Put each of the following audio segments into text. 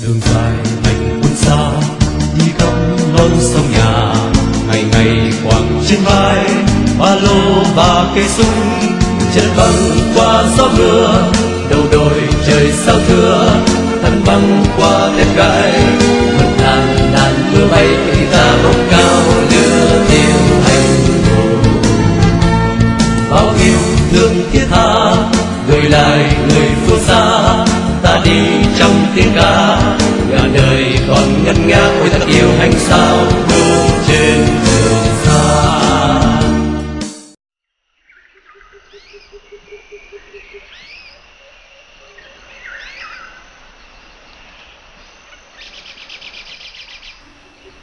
đường dài hành quân xa đi khắp non sông nhà, ngày ngày quàng trên vai ba lô và cây súng, chân băng qua gió mưa đầu đồi trời sao thưa, thân băng qua tép gai vượt ngàn ngàn mưa bay ta bốc cao lửa thiêu anh hùng. Bao yêu thương thiết tha gửi lại người phương xa, ta đi trong tiếng ca ngàn đời còn ngân nga ôi ta yêu anh sao luôn trên đường xa.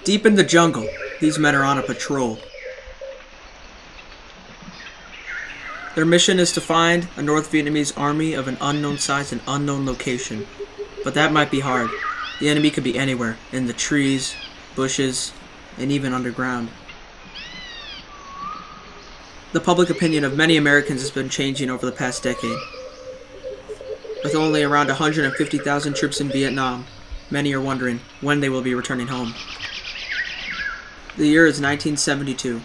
Deep in the jungle, these men are on a patrol. Their mission is to find a North Vietnamese army of an unknown size and unknown location. But that might be hard. The enemy could be anywhere, in the trees, bushes, and even underground. The public opinion of many Americans has been changing over the past decade. With only around 150,000 troops in Vietnam, many are wondering when they will be returning home. The year is 1972.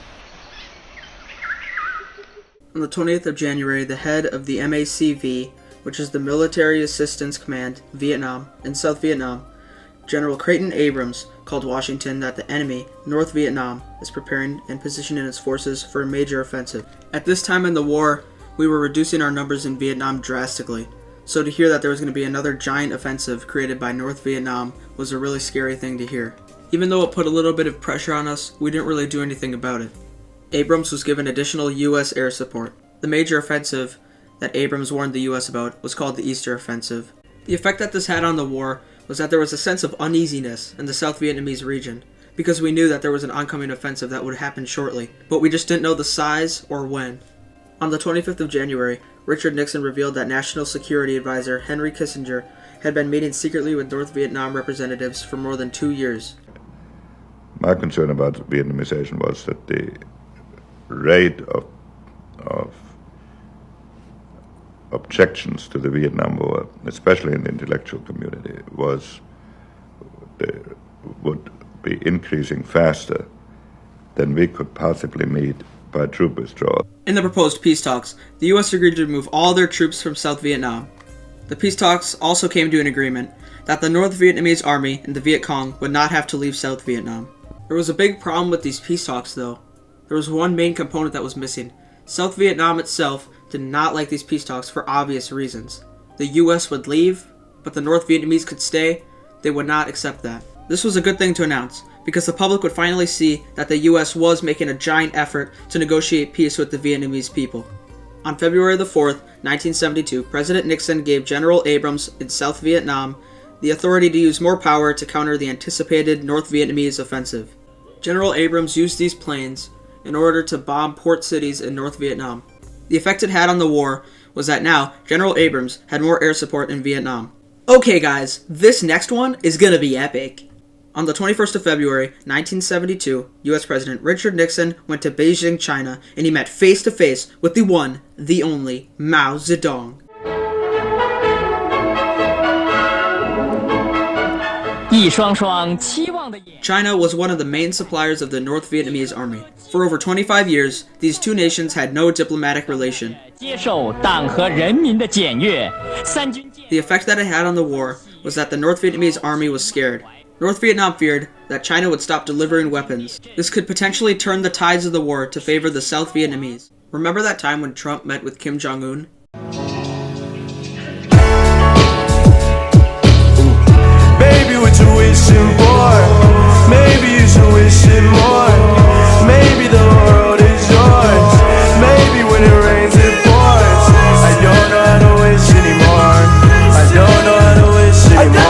On the 20th of January, the head of the MACV, which is the Military Assistance Command, Vietnam, in South Vietnam, General Creighton Abrams, called Washington that the enemy, North Vietnam, is preparing and positioning its forces for a major offensive. At this time in the war, we were reducing our numbers in Vietnam drastically, so to hear that there was going to be another giant offensive created by North Vietnam was a really scary thing to hear. Even though it put a little bit of pressure on us, we didn't really do anything about it. Abrams was given additional U.S. air support. The major offensive that Abrams warned the U.S. about was called the Easter Offensive. The effect that this had on the war was that there was a sense of uneasiness in the South Vietnamese region, because we knew that there was an oncoming offensive that would happen shortly, but we just didn't know the size or when. On the 25th of January, Richard Nixon revealed that National Security Advisor Henry Kissinger had been meeting secretly with North Vietnam representatives for more than 2 years. My concern about Vietnamization was that the rate of objections to the Vietnam War, especially in the intellectual community, would be increasing faster than we could possibly meet by troop withdrawal. In the proposed peace talks, the U.S. agreed to remove all their troops from South Vietnam. The peace talks also came to an agreement that the North Vietnamese Army and the Viet Cong would not have to leave South Vietnam. There was a big problem with these peace talks, though. There was one main component that was missing. South Vietnam itself did not like these peace talks for obvious reasons. The US would leave, but the North Vietnamese could stay. They would not accept that. This was a good thing to announce, because the public would finally see that the US was making a giant effort to negotiate peace with the Vietnamese people. On February the 4th, 1972, President Nixon gave General Abrams in South Vietnam the authority to use more power to counter the anticipated North Vietnamese offensive. General Abrams used these planes in order to bomb port cities in North Vietnam. The effect it had on the war was that now General Abrams had more air support in Vietnam. Okay guys, this next one is gonna be epic. On the 21st of February, 1972, US President Richard Nixon went to Beijing, China, and he met face to face with the one, the only, Mao Zedong. China was one of the main suppliers of the North Vietnamese army. For over 25 years, these two nations had no diplomatic relation. The effect that it had on the war was that the North Vietnamese army was scared. North Vietnam feared that China would stop delivering weapons. This could potentially turn the tides of the war to favor the South Vietnamese. Remember that time when Trump met with Kim Jong-un? Baby, what you wishing for? Maybe you should wish it more. Maybe the world is yours. Maybe when it rains it pours. I don't know how to wish anymore. I don't know how to wish anymore.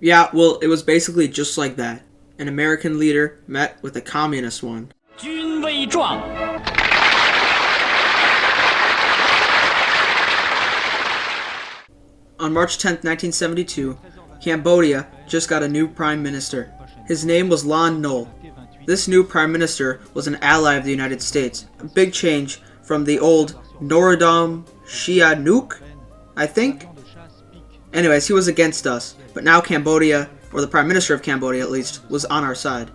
Yeah, well, it was basically just like that. An American leader met with a communist one. On March 10, 1972, Cambodia just got a new prime minister. His name was Lon Nol. This new prime minister was an ally of the United States, a big change from the old Norodom Sihanouk, I think? Anyways, he was against us, but now Cambodia, or the Prime Minister of Cambodia at least, was on our side.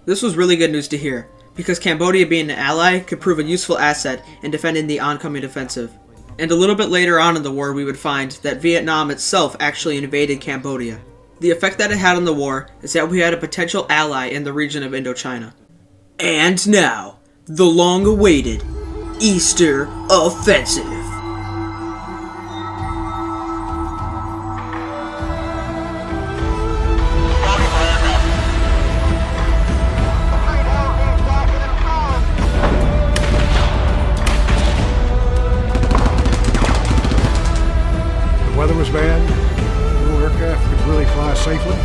This was really good news to hear, because Cambodia being an ally could prove a useful asset in defending the oncoming offensive. And a little bit later on in the war we would find that Vietnam itself actually invaded Cambodia. The effect that it had on the war is that we had a potential ally in the region of Indochina. And now, the long-awaited Easter Offensive. The weather was bad. No aircraft could really fly safely.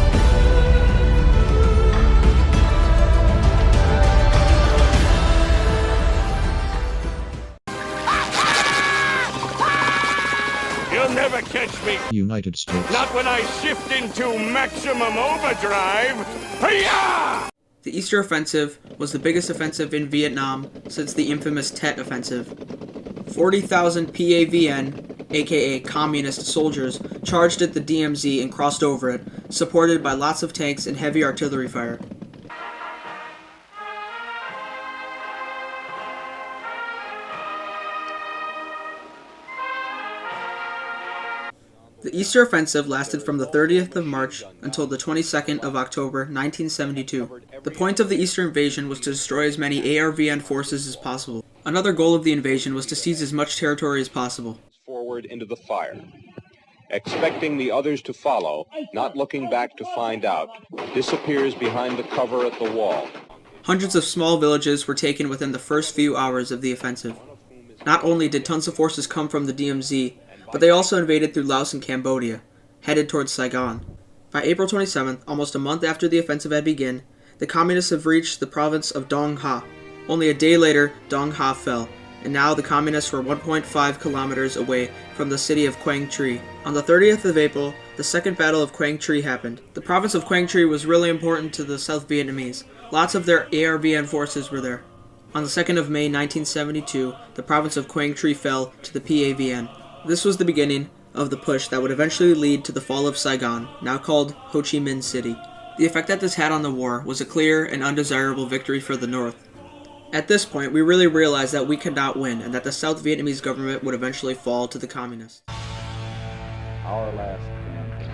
You'll never catch me. United States. Not when I shift into maximum overdrive. Hi-ya! The Easter Offensive was the biggest offensive in Vietnam since the infamous Tet Offensive. 40,000 PAVN, aka Communist soldiers, charged at the DMZ and crossed over it, supported by lots of tanks and heavy artillery fire. The Easter Offensive lasted from the 30th of March until the 22nd of October 1972. The point of the Easter invasion was to destroy as many ARVN forces as possible. Another goal of the invasion was to seize as much territory as possible. Forward into the fire, expecting the others to follow, not looking back to find out, disappears behind the cover at the wall. Hundreds of small villages were taken within the first few hours of the offensive. Not only did tons of forces come from the DMZ, but they also invaded through Laos and Cambodia, headed towards Saigon. By April 27th, almost a month after the offensive had begun, the Communists have reached the province of Dong Ha. Only a day later, Dong Ha fell, and now the Communists were 1.5 kilometers away from the city of Quang Tri. On the 30th of April, the Second Battle of Quang Tri happened. The province of Quang Tri was really important to the South Vietnamese. Lots of their ARVN forces were there. On the 2nd of May 1972, the province of Quang Tri fell to the PAVN. This was the beginning of the push that would eventually lead to the fall of Saigon, now called Ho Chi Minh City. The effect that this had on the war was a clear and undesirable victory for the North. At this point, we really realized that we could not win, and that the South Vietnamese government would eventually fall to the Communists. Our last campaign,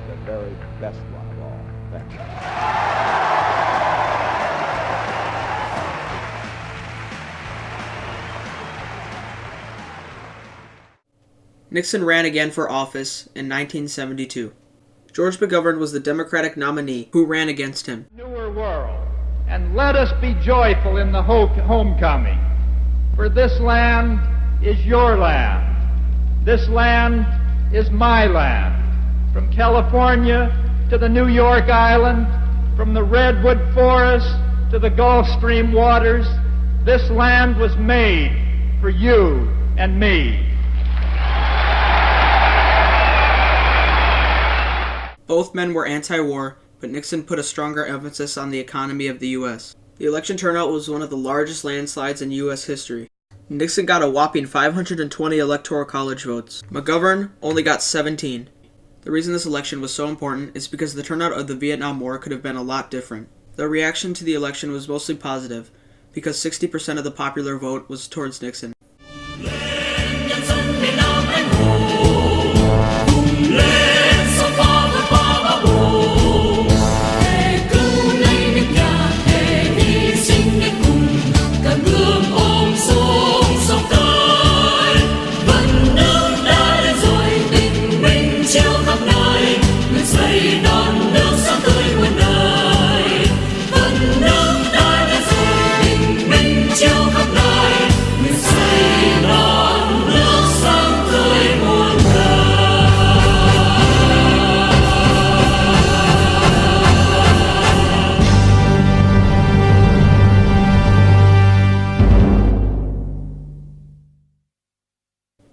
the very best one of all. Thank you. Nixon ran again for office in 1972. George McGovern was the Democratic nominee who ran against him. Newer world, and let us be joyful in the homecoming. For this land is your land. This land is my land. From California to the New York Island, from the Redwood Forest to the Gulf Stream waters, this land was made for you and me. Both men were anti-war, but Nixon put a stronger emphasis on the economy of the U.S. The election turnout was one of the largest landslides in U.S. history. Nixon got a whopping 520 Electoral College votes. McGovern only got 17. The reason this election was so important is because the turnout of the Vietnam War could have been a lot different. The reaction to the election was mostly positive, because 60% of the popular vote was towards Nixon.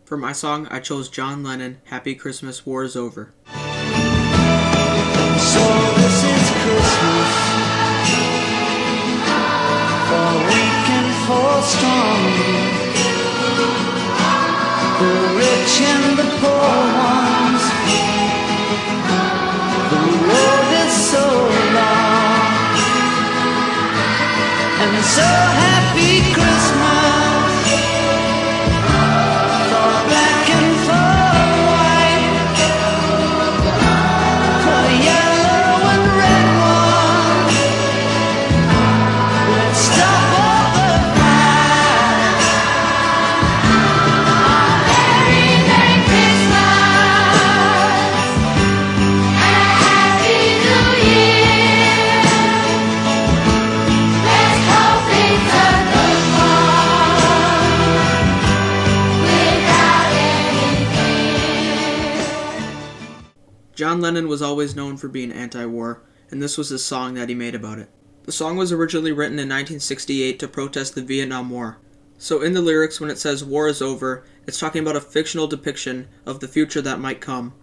For my song, I chose John Lennon, Happy Christmas, War is Over. So this is Christmas, for weak and for strong, the rich and the poor ones. and so happy Christmas. For black and for white, for yellow and red one, let's stop all the fight. Merry Christmas and a Happy New Year. Let's hope things are good without any fear. John Lennon was always known for being anti-war, and this was his song that he made about it. The song was originally written in 1968 to protest the Vietnam War. So in the lyrics, when it says war is over, it's talking about a fictional depiction of the future that might come.